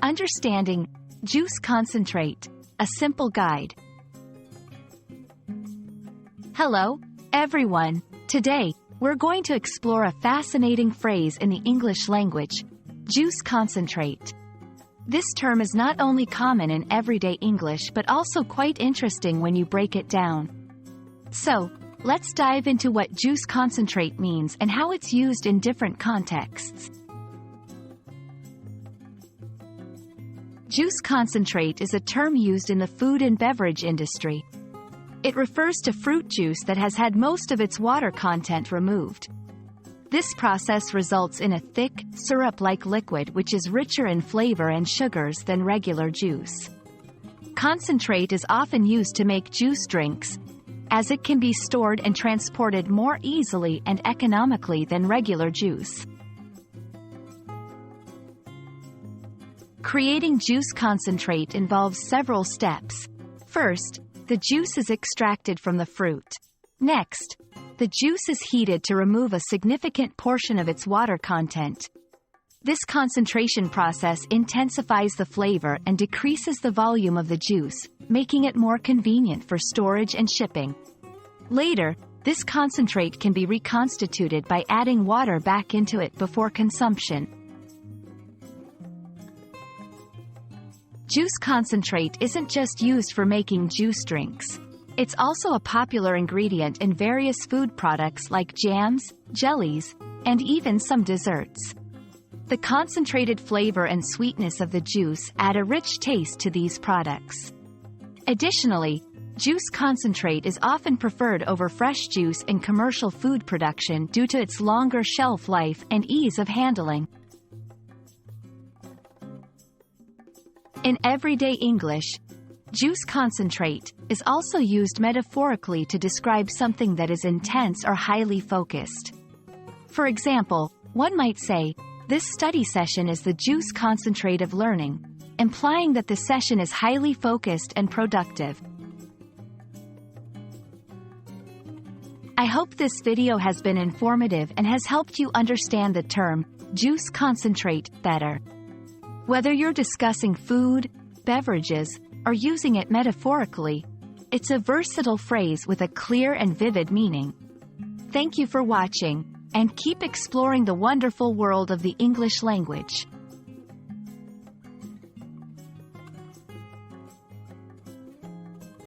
Understanding Juice Concentrate, a simple guide. Hello, everyone. Today, we're going to explore a fascinating phrase in the English language, juice concentrate. This term is not only common in everyday English but also quite interesting when you break it down. So, let's dive into what juice concentrate means and how it's used in different contexts. Juice concentrate is a term used in the food and beverage industry. It refers to fruit juice that has had most of its water content removed. This process results in a thick, syrup-like liquid which is richer in flavor and sugars than regular juice. Concentrate is often used to make juice drinks, as it can be stored and transported more easily and economically than regular juice. Creating juice concentrate involves several steps. First, the juice is extracted from the fruit. Next, the juice is heated to remove a significant portion of its water content. This concentration process intensifies the flavor and decreases the volume of the juice, making it more convenient for storage and shipping. Later, this concentrate can be reconstituted by adding water back into it before consumption. Juice concentrate isn't just used for making juice drinks. It's also a popular ingredient in various food products like jams, jellies, and even some desserts. The concentrated flavor and sweetness of the juice add a rich taste to these products. Additionally, juice concentrate is often preferred over fresh juice in commercial food production due to its longer shelf life and ease of handling. In everyday English, juice concentrate is also used metaphorically to describe something that is intense or highly focused. For example, one might say, "This study session is the juice concentrate of learning," implying that the session is highly focused and productive. I hope this video has been informative and has helped you understand the term, juice concentrate, better. Whether you're discussing food, beverages, or using it metaphorically, it's a versatile phrase with a clear and vivid meaning. Thank you for watching, and keep exploring the wonderful world of the English language.